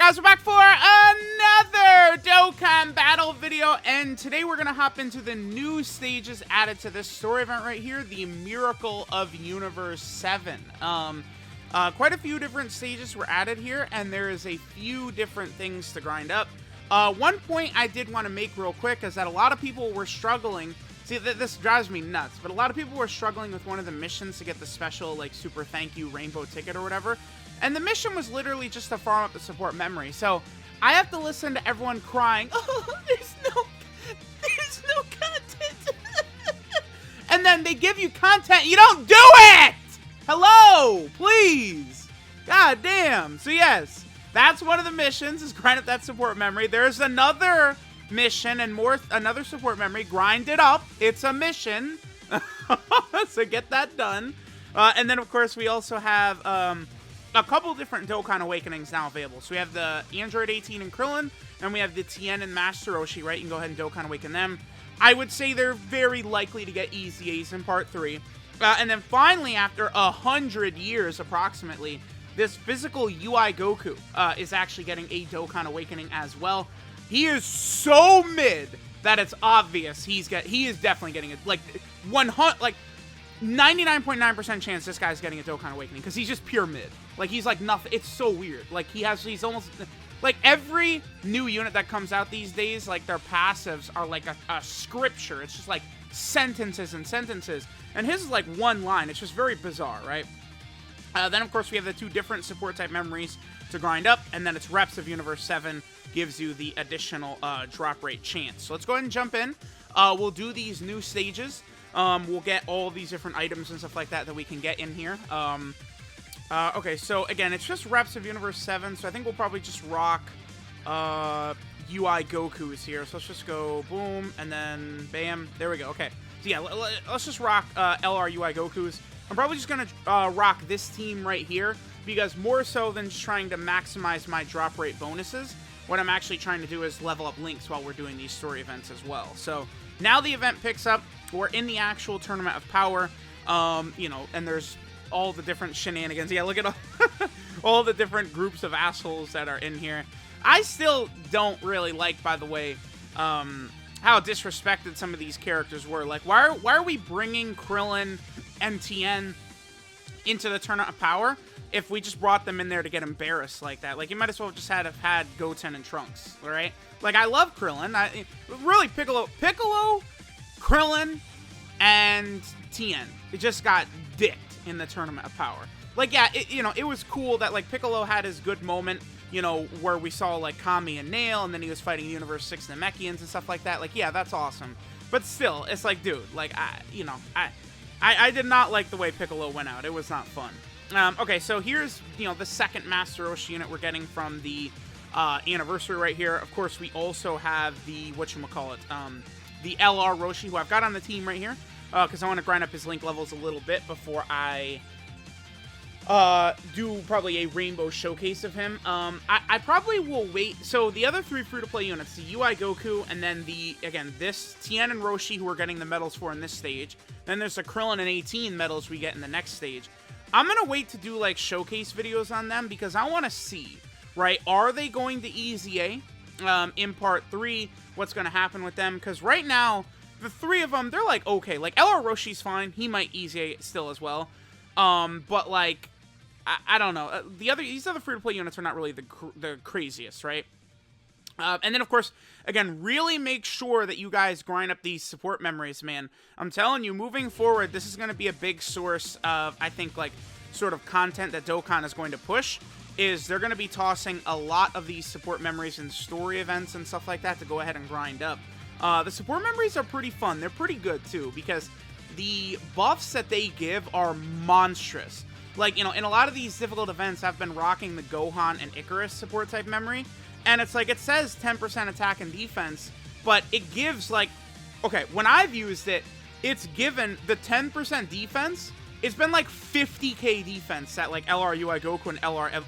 guys, we're back for another Dokkan battle video, and today we're gonna hop into the new stages added to this story event right here, the Miracle of Universe 7. Quite a few different stages were added here, and there is a few different things to grind up. One point I did want to make real quick is that a lot of people were struggling. See, this drives me nuts, but a lot of people were struggling with one of the missions to get the special, like, super thank you rainbow ticket or whatever. And the mission was literally just to farm up the support memory. So I have to listen to everyone crying, oh, there's no content. And then they give you content, you don't do it! Hello, please. God damn. So yes, that's one of the missions, is grind up that support memory. There's another mission and another support memory. Grind it up. It's a mission. So get that done. And then of course we also have a couple different Dokkan Awakenings now available. So we have the Android 18 and Krillin, and we have the Tien and Master Roshi, right? You can go ahead and Dokkan Awaken them. I would say they're very likely to get easy A's in Part 3. And then finally, after 100 years approximately, this physical UI Goku is actually getting a Dokkan Awakening as well. He is so mid that it's obvious he is definitely getting it. Like 99.9% chance this guy's getting a Dokkan Awakening because he's just pure mid. Like, he's like nothing. It's so weird. Like, he's almost like every new unit that comes out these days, like their passives are like a scripture. It's just like sentences and sentences. And his is like one line. It's just very bizarre, right? Then, of course, we have the two different support type memories to grind up. And then it's Reps of Universe 7 gives you the additional drop rate chance. So let's go ahead and jump in. We'll do these new stages. We'll get all these different items and stuff like that we can get in here. Okay, so again, it's just Reps of Universe 7, so I think we'll probably just rock UI Goku's here. So let's just go boom, and then bam. There we go, okay. So yeah, let's just rock LR UI Goku's. I'm probably just going to rock this team right here, because more so than just trying to maximize my drop rate bonuses, what I'm actually trying to do is level up links while we're doing these story events as well. So now the event picks up. We're in the actual Tournament of Power, you know, and there's all the different shenanigans. Yeah, look at all the different groups of assholes that are in here. I still don't really like, by the way, how disrespected some of these characters were. Like, why are we bringing Krillin and Tien into the Tournament of Power if we just brought them in there to get embarrassed like that? Like, you might as well just have had Goten and Trunks, all right? Like, I love Krillin. Really, Piccolo, Krillin, and Tien. It just got dicked in the Tournament of Power. Like, yeah, it was cool that, like, Piccolo had his good moment, you know, where we saw, like, Kami and Nail, and then he was fighting Universe 6 Namekians and stuff like that. Like, yeah, that's awesome. But still, it's like, dude, like, I did not like the way Piccolo went out. It was not fun. Okay, so here's, you know, the second Master Roshi unit we're getting from the anniversary right here. Of course, we also have the, whatchamacallit, the LR Roshi, who I've got on the team right here, because I want to grind up his link levels a little bit before I do probably a rainbow showcase of him. I probably will wait. So the other three free-to-play units, the UI Goku, and then this Tien and Roshi, who are getting the medals for in this stage. Then there's the Krillin and 18 medals we get in the next stage. I'm going to wait to do, like, showcase videos on them because I want to see, right, are they going to Easy A in Part 3? What's going to happen with them? Because right now, the three of them, they're like, okay. Like, LR Roshi's fine. He might Easy A still as well. But, like, I don't know. These other free-to-play units are not really the craziest, right? And then, of course, again, really make sure that you guys grind up these support memories, man. I'm telling you, moving forward, this is going to be a big source of, I think, like, sort of content that Dokkan is going to push, is they're going to be tossing a lot of these support memories in story events and stuff like that to go ahead and grind up. The support memories are pretty fun. They're pretty good, too, because the buffs that they give are monstrous. Like, you know, in a lot of these difficult events, I've been rocking the Gohan and Icarus support type memory, and it's like, it says 10% attack and defense, but it gives, like, okay, when I've used it, it's given the 10% defense. It's been like 50k defense that, like, LR UI Goku and LR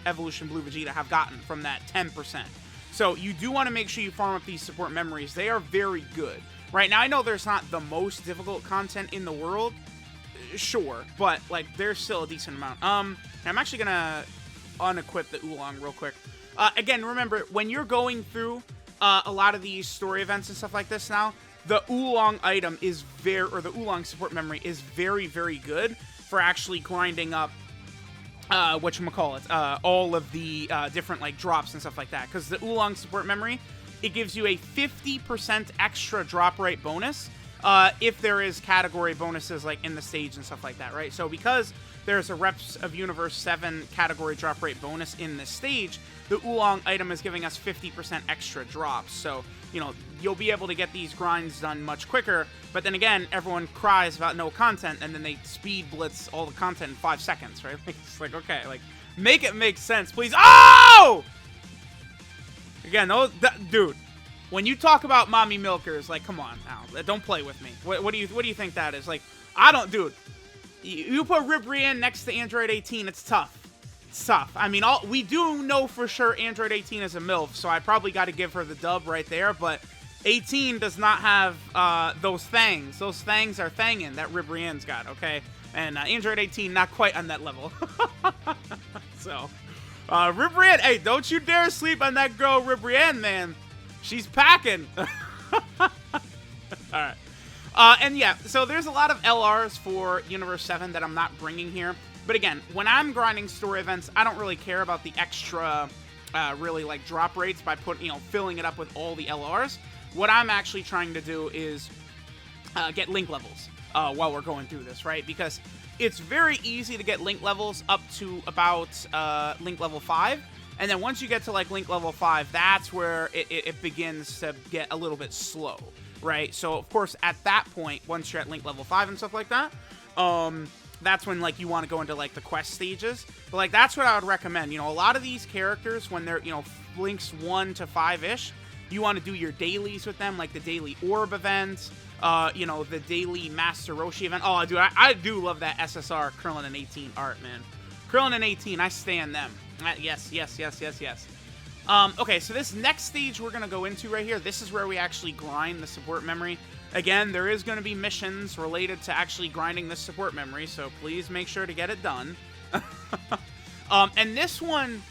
Evolution Blue Vegeta have gotten from that 10%. So you do want to make sure you farm up these support memories. They are very good. Right now, I know there's not the most difficult content in the world, sure, but, like, there's still a decent amount. I'm actually gonna unequip the Oolong real quick. Again, remember, when you're going through a lot of these story events and stuff like this now, the Oolong item is or the Oolong support memory is very, very good for actually grinding up, whatchamacallit, all of the different, like, drops and stuff like that. Because the Oolong support memory, it gives you a 50% extra drop rate bonus if there is category bonuses, like, in the stage and stuff like that, right? So because there's a Reps of Universe 7 category drop rate bonus in this stage, the Oolong item is giving us 50% extra drops. So, you know, you'll be able to get these grinds done much quicker. But then again, everyone cries about no content, and then they speed blitz all the content in 5 seconds, right? Like, it's like, okay, like, make it make sense, please. Oh! Again, dude, when you talk about mommy milkers, like, come on now, don't play with me. What do you think that is? Like, I don't, dude. You put Ribrianne next to Android 18, it's tough. It's tough. I mean, we do know for sure Android 18 is a MILF, so I probably got to give her the dub right there, but 18 does not have those fangs. Those fangs are thangin' that Ribrianne's got, okay? And Android 18, not quite on that level. So, Ribrianne, hey, don't you dare sleep on that girl Ribrianne, man. She's packing. Alright. And yeah, so there's a lot of LRs for Universe 7 that I'm not bringing here. But again, when I'm grinding story events, I don't really care about the extra, really, like, drop rates by filling it up with all the LRs. What I'm actually trying to do is get link levels while we're going through this, right? Because it's very easy to get link levels up to about link level 5. And then once you get to, like, link level 5, that's where it begins to get a little bit slow, right? So, of course, at that point, once you're at link level 5 and stuff like that, that's when, like, you want to go into, like, the quest stages. But, like, that's what I would recommend. You know, a lot of these characters, when they're, you know, links 1 to 5-ish, you want to do your dailies with them, like the daily orb event, you know, the daily Master Roshi event. Oh, dude, I do love that SSR Krillin and 18 art, man. Krillin and 18, I stan them. Yes. Okay, so this next stage we're going to go into right here, this is where we actually grind the support memory. Again, there is going to be missions related to actually grinding this support memory, so please make sure to get it done. And this one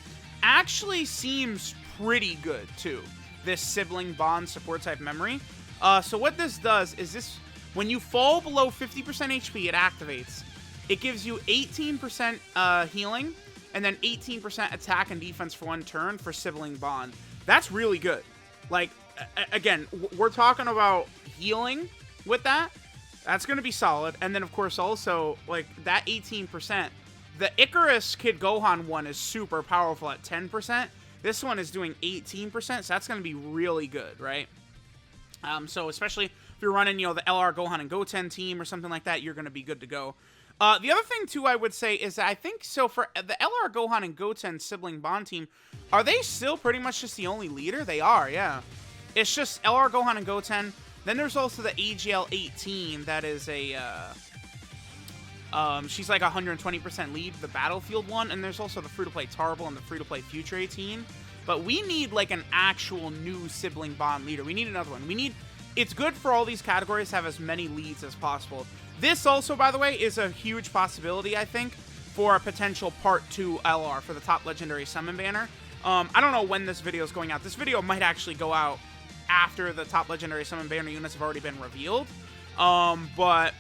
actually seems pretty good, too. This sibling bond support type memory. So what this does is this, when you fall below 50% HP, it activates. It gives you 18% healing, and then 18% attack and defense for 1 turn for sibling bond. That's really good. Like, again, we're talking about healing with that. That's going to be solid. And then, of course, also, like, that 18%. The Icarus Kid Gohan one is super powerful at 10%. This one is doing 18%, so that's going to be really good, right? So, especially if you're running, you know, the LR Gohan and Goten team or something like that, you're going to be good to go. The other thing, too, I would say is that I think, so for the LR Gohan and Goten sibling bond team, are they still pretty much just the only leader? They are, yeah. It's just LR Gohan and Goten. Then there's also the AGL 18 that is a, she's like 120% lead, the Battlefield one. And there's also the free-to-play Tarble and the free-to-play Future 18. But we need, like, an actual new sibling bond leader. We need another one. It's good for all these categories to have as many leads as possible. This also, by the way, is a huge possibility, I think, for a potential Part 2 LR for the top Legendary Summon banner. I don't know when this video is going out. This video might actually go out after the top Legendary Summon banner units have already been revealed. But...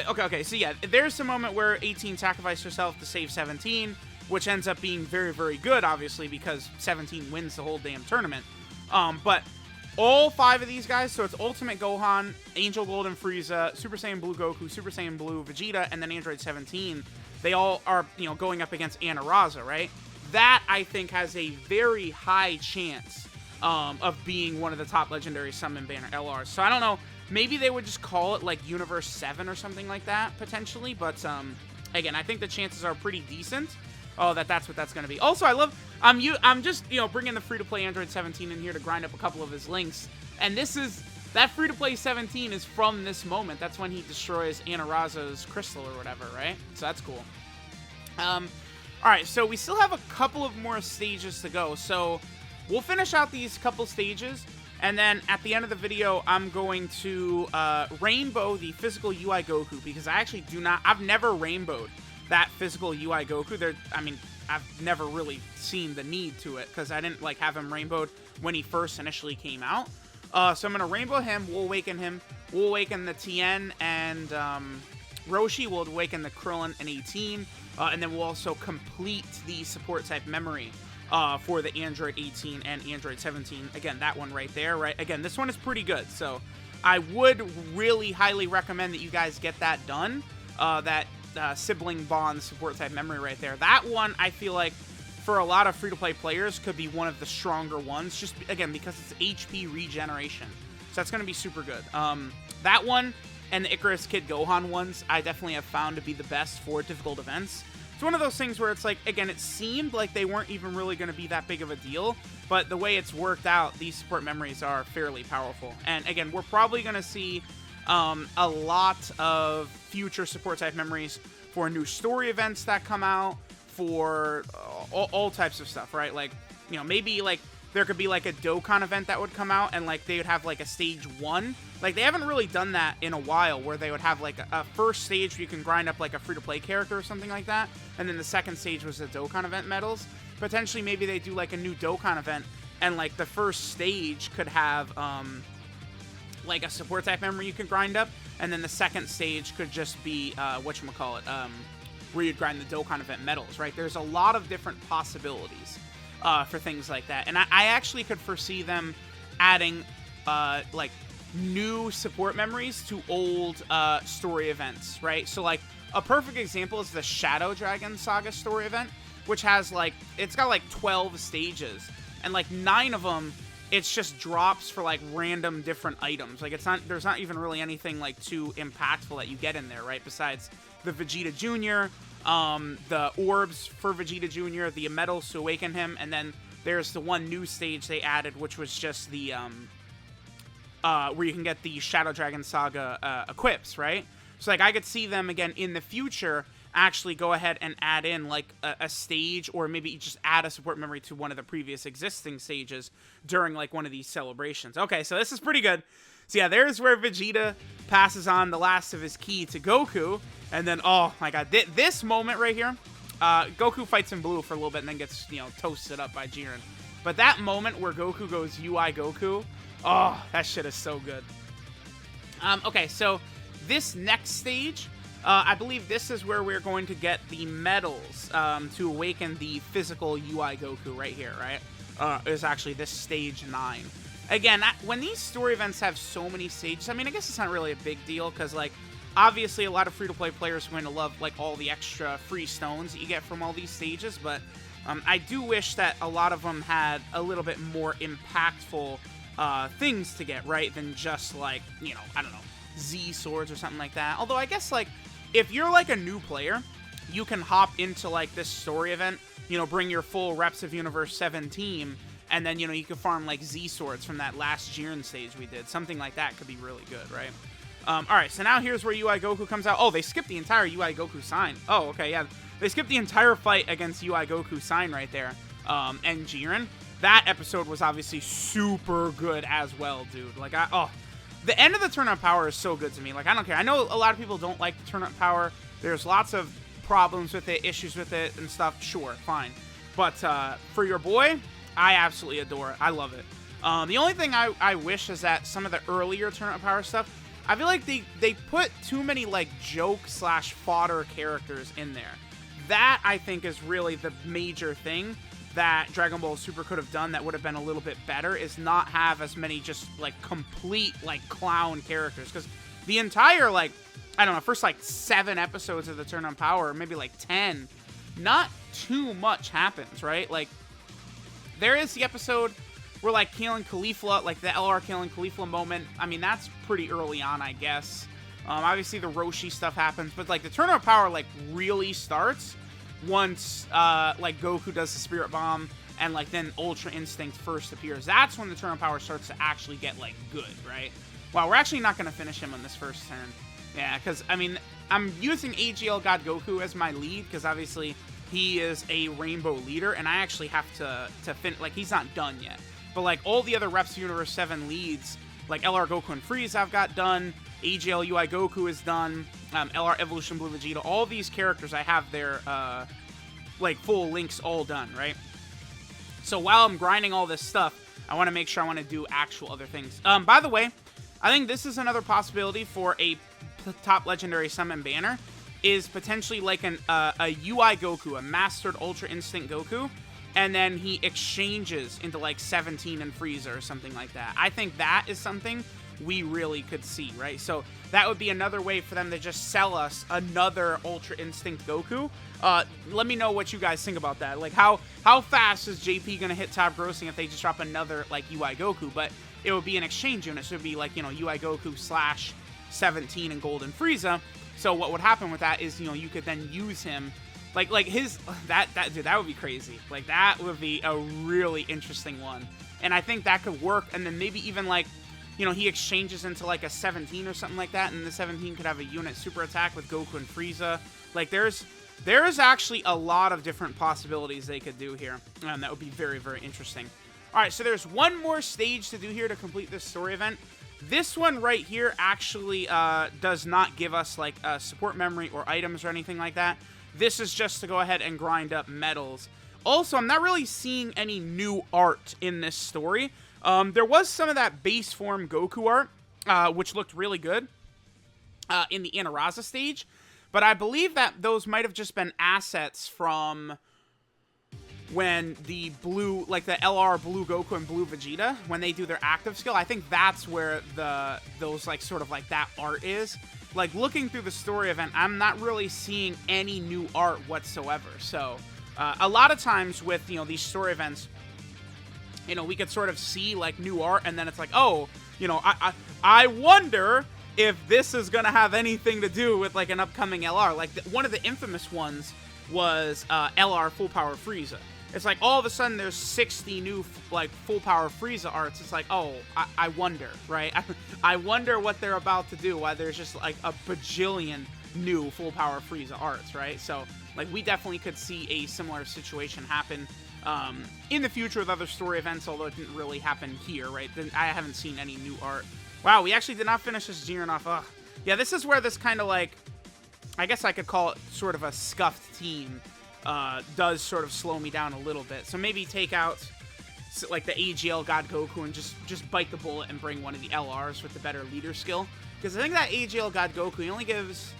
Okay, so yeah, there's a moment where 18 sacrificed herself to save 17, which ends up being very, very good, obviously, because 17 wins the whole damn tournament. But all 5 of these guys, so it's Ultimate Gohan, Angel Golden Frieza, Super Saiyan Blue Goku, Super Saiyan Blue Vegeta, and then Android 17, they all are, you know, going up against Anna Raza, right? That, I think, has a very high chance of being one of the top Legendary Summon banner LRs. So I don't know, maybe they would just call it, like, Universe 7 or something like that, potentially, but, again, I think the chances are pretty decent. Oh, that's what that's going to be. Also, I'm just, you know, bringing the free-to-play Android 17 in here to grind up a couple of his links. And that free-to-play 17 is from this moment. That's when he destroys Anna Raza's crystal or whatever, right? So that's cool. Alright, so we still have a couple of more stages to go. So we'll finish out these couple stages. And then at the end of the video, I'm going to rainbow the physical UI Goku. Because I actually I've never rainbowed that physical UI Goku, I mean, I've never really seen the need to it, because I didn't, like, have him rainbowed when he first initially came out. So I'm going to rainbow him, we'll awaken the Tien, and Roshi will awaken the Krillin and 18, and then we'll also complete the support type memory for the Android 18 and Android 17. Again, that one right there, right? Again, this one is pretty good, so I would really highly recommend that you guys get that done, that sibling bond support type memory right there. That one, I feel like, for a lot of free-to-play players, could be one of the stronger ones, just, again, because it's HP regeneration. So that's going to be super good. That one and the Icarus Kid Gohan ones, I definitely have found to be the best for difficult events. It's one of those things where it's like, again, it seemed like they weren't even really going to be that big of a deal, but the way it's worked out, these support memories are fairly powerful. And again, we're probably going to see a lot of future support type memories for new story events that come out, for all types of stuff, right? Like, you know, maybe like there could be like a Dokkan event that would come out and like they would have like a stage 1. Like, they haven't really done that in a while, where they would have like a first stage where you can grind up like a free-to-play character or something like that, and then the second stage was the Dokkan event medals. Potentially maybe they do like a new Dokkan event, and like the first stage could have like a support type memory you can grind up, and then the second stage could just be whatchamacallit, where you'd grind the Dokkan event medals, right? There's a lot of different possibilities for things like that. And I actually could foresee them adding like new support memories to old story events, right? So like a perfect example is the Shadow Dragon Saga story event, which has like, it's got like 12 stages, and like 9 of them, it's just drops for like random different items. Like, there's not even really anything like too impactful that you get in there, right? Besides the Vegeta Jr., the orbs for Vegeta Jr., the medals to awaken him, and then there's the one new stage they added, which was just the where you can get the Shadow Dragon Saga equips, right? So like, I could see them again in the future actually go ahead and add in like a stage, or maybe just add a support memory to one of the previous existing stages during like one of these celebrations. Okay, so this is pretty good. So yeah, there's where Vegeta passes on the last of his ki to Goku, and then, oh my god, this moment right here, Goku fights in blue for a little bit and then gets, you know, toasted up by Jiren. But that moment where Goku goes UI Goku, oh, that shit is so good. Okay, so this next stage, I believe this is where we're going to get the medals to awaken the physical UI Goku right here, right? Is actually this stage 9. Again, when these story events have so many stages, I mean, I guess it's not really a big deal, because, like, obviously a lot of free-to-play players are going to love, like, all the extra free stones that you get from all these stages, but I do wish that a lot of them had a little bit more impactful things to get, right, than just, like, you know, I don't know, Z swords or something like that. Although I guess, like, if you're like a new player, you can hop into like this story event, you know, bring your full Reps of Universe 7 team, and then, you know, you can farm like Z swords from that last Jiren stage we did. Something like that could be really good, right? Alright, so now here's where UI Goku comes out. Oh, they skipped the entire UI Goku sign. Oh, okay, yeah. They skipped the entire fight against UI Goku sign right there. And Jiren. That episode was obviously super good as well, dude. Like, the end of the Turn Up Power is so good to me. Like, I don't care. I know a lot of people don't like the Turn Up Power. There's lots of problems with it, issues with it, and stuff. Sure, fine. But for your boy, I absolutely adore it. I love it. The only thing I wish is that some of the earlier Turn Up Power stuff, I feel like they put too many, like, joke/fodder characters in there. That, I think, is really the major thing that Dragon Ball Super could have done that would have been a little bit better, is not have as many just, like, complete, like, clown characters. Because the entire, like, I don't know, first, like, 7 episodes of the Turn On Power, or maybe, like, 10, not too much happens, right? Like, there is the episode where, like, Kale Caulifla, like, the LR Kale Caulifla moment, I mean, that's pretty early on, I guess. Obviously, the Roshi stuff happens, but, like, the Turn On Power, like, really starts once, like, Goku does the Spirit Bomb, and, like, then Ultra Instinct first appears. That's when the Turn On Power starts to actually get, like, good, right? Wow, we're actually not going to finish him on this first turn. Yeah, because, I mean, I'm using AGL God Goku as my lead, because obviously he is a Rainbow leader, and I actually have to like, he's not done yet. But, like, all the other Reps Universe 7 leads, like LR Goku and Freeze I've got done, AGL UI Goku is done. LR Evolution Blue Vegeta. All these characters, I have their, like, full links all done, right? So while I'm grinding all this stuff, I want to make sure I want to do actual other things. By the way, I think this is another possibility for a top legendary summon banner, is potentially like a UI Goku, a mastered Ultra Instinct Goku, and then he exchanges into like 17 and Frieza or something like that. I think that is something we really could see, right? So that would be another way for them to just sell us another Ultra Instinct Goku. Let me know what you guys think about that. Like, how fast is JP gonna hit top grossing if they just drop another, like, UI Goku? But it would be an exchange unit, so it would be like, you know, UI Goku slash 17 and Golden Frieza. So what would happen with that is, you know, you could then use him, like his, dude, that would be crazy. Like, that would be a really interesting one. And I think that could work, and then maybe even, like, you know, he exchanges into, like, a 17 or something like that, and the 17 could have a unit super attack with Goku and Frieza. Like, there's actually a lot of different possibilities they could do here, and that would be very, very interesting. All right, so there's one more stage to do here to complete this story event. This one right here actually does not give us, like, support memory or items or anything like that. This is just to go ahead and grind up medals. Also, I'm not really seeing any new art in this story. There was some of that base form Goku art, which looked really good in the Inaraza stage. But I believe that those might have just been assets from when the blue, like the LR Blue Goku and Blue Vegeta, when they do their active skill. I think that's where those, like, sort of like that art is. Like, looking through the story event, I'm not really seeing any new art whatsoever. So, a lot of times with, you know, these story events, you know, we could sort of see, like, new art, and then it's like, oh, you know, I wonder if this is going to have anything to do with, like, an upcoming LR. Like, one of the infamous ones was LR Full Power Frieza. It's like, all of a sudden, there's 60 new, like, Full Power Frieza arts. It's like, oh, I wonder, right? I wonder what they're about to do, why there's just, like, a bajillion new Full Power Frieza arts, right? So, like, we definitely could see a similar situation happen in the future with other story events, although it didn't really happen here, right? I haven't seen any new art. Wow, we actually did not finish this Jiren off. Ugh. Yeah, this is where this kind of, like, I guess I could call it sort of a scuffed team does sort of slow me down a little bit. So maybe take out, like, the AGL God Goku and just bite the bullet and bring one of the LRs with the better leader skill. Because I think that AGL God Goku, he only gives,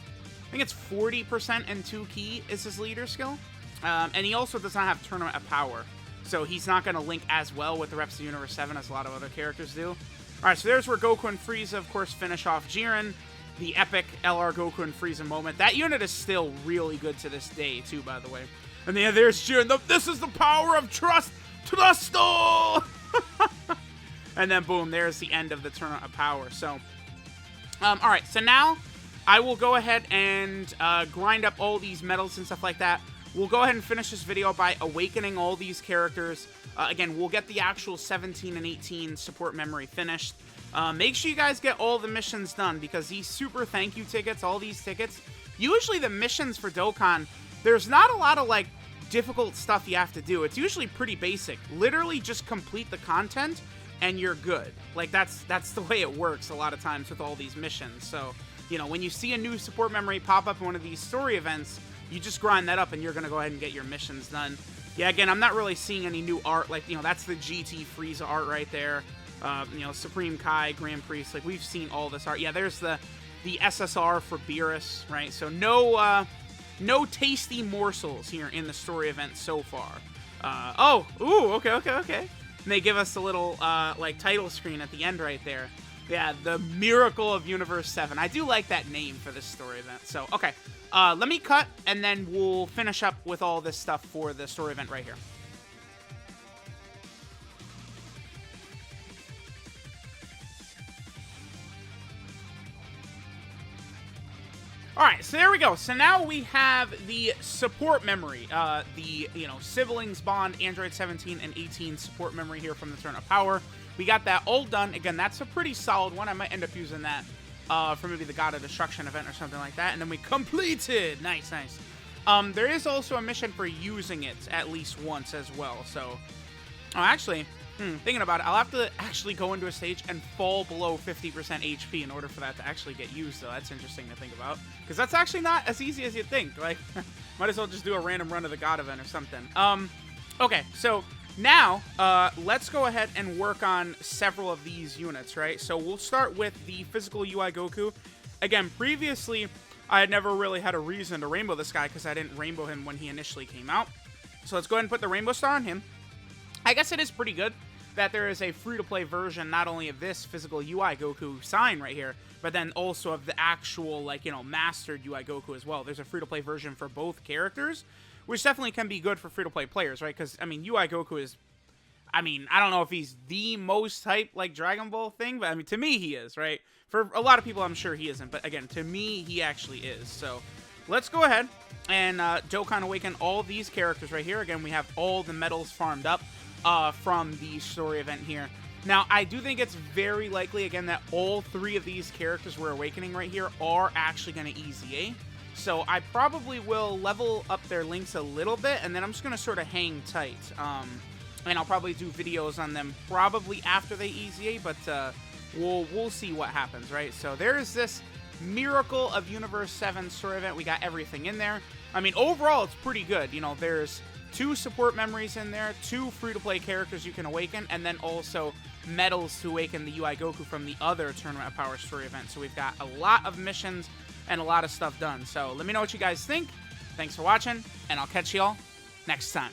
I think it's 40% and 2 ki is his leader skill. And he also does not have Tournament of Power. So he's not going to link as well with the Reps of Universe 7 as a lot of other characters do. Alright, so there's where Goku and Frieza, of course, finish off Jiren. The epic LR Goku and Frieza moment. That unit is still really good to this day, too, by the way. And then there's Jiren. This is the power of trust. Trusto! And then, boom, there's the end of the Tournament of Power. So, alright, so now I will go ahead and grind up all these medals and stuff like that. We'll go ahead and finish this video by awakening all these characters. Again, we'll get the actual 17 and 18 support memory finished. Make sure you guys get all the missions done, because these super thank you tickets, all these tickets, usually the missions for Dokkan, there's not a lot of, like, difficult stuff you have to do. It's usually pretty basic. Literally just complete the content and you're good. Like, that's the way it works a lot of times with all these missions. So, you know, when you see a new support memory pop up in one of these story events, you just grind that up and you're going to go ahead and get your missions done. Yeah, again, I'm not really seeing any new art. Like, you know, that's the GT Frieza art right there. You know, Supreme Kai, Grand Priest, like, we've seen all this art. Yeah, there's the SSR for Beerus, right? So no tasty morsels here in the story event so far. Okay. And they give us a little, like, title screen at the end right there. Yeah, the Miracle of Universe 7. I do like that name for this story event. So, okay. Let me cut, and then we'll finish up with all this stuff for the story event right here. Alright, so there we go. So now we have the support memory. The, you know, Siblings Bond, Android 17 and 18 support memory here from the Tournament of Power. We got that all done. Again, that's a pretty solid one. I might end up using that for maybe the God of Destruction event or something like that. And then we completed. Nice, nice. There is also a mission for using it at least once as well. So, Oh, actually, thinking about it, I'll have to actually go into a stage and fall below 50% HP in order for that to actually get used, so that's interesting to think about. Because that's actually not as easy as you'd think. Like, might as well just do a random run of the God event or something. Okay, so now, let's go ahead and work on several of these units, right? So we'll start with the physical UI Goku. Again, previously, I had never really had a reason to rainbow this guy because I didn't rainbow him when he initially came out. So let's go ahead and put the rainbow star on him. I guess it is pretty good that there is a free-to-play version not only of this physical UI Goku sign right here, but then also of the actual, like, you know, mastered UI Goku as well. There's a free-to-play version for both characters, which definitely can be good for free-to-play players, right? Because, I mean, UI Goku is, I mean, I don't know if he's the most hype, like, Dragon Ball thing, but, I mean, to me, he is, right? For a lot of people, I'm sure he isn't, but, again, to me, he actually is. So, let's go ahead and Dokkan Awaken all these characters right here. Again, we have all the medals farmed up from the story event here. Now, I do think it's very likely, again, that all three of these characters we're awakening right here are actually going to EZA. So I probably will level up their links a little bit, and then I'm just going to sort of hang tight. And I'll probably do videos on them probably after they EZA, but we'll see what happens, right? So there's this Miracle of Universe 7 story event. We got everything in there. I mean, overall, it's pretty good. You know, there's 2 support memories in there, 2 free-to-play characters you can awaken, and then also medals to awaken the UI Goku from the other Tournament of Power story event. So we've got a lot of missions and a lot of stuff done. So let me know what you guys think. Thanks for watching, and I'll catch y'all next time.